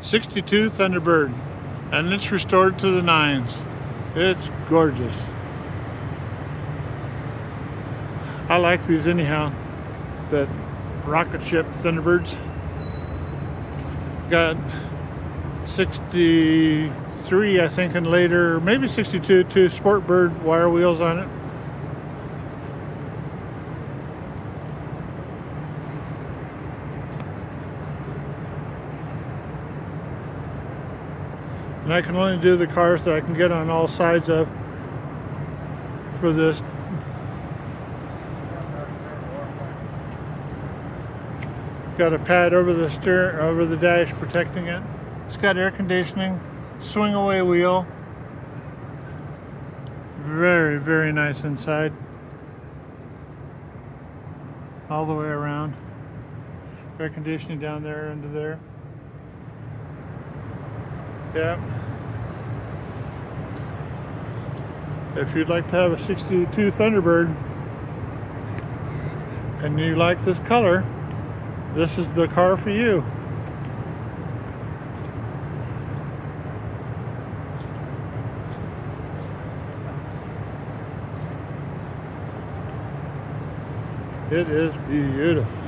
'62 Thunderbird, and it's restored to the nines. It's gorgeous. I like these anyhow, that rocket ship Thunderbirds. Got 63, I think, and later, maybe 62, two Sportbird wire wheels on it. And I can only do the cars that I can get on all sides of for this. Got a pad over the over the dash protecting it. It's got air conditioning, swing away wheel. Very, very nice inside. All the way around. Air conditioning down there into there. Yeah. If you'd like to have a '62 Thunderbird and you like this color, this is the car for you. It is beautiful.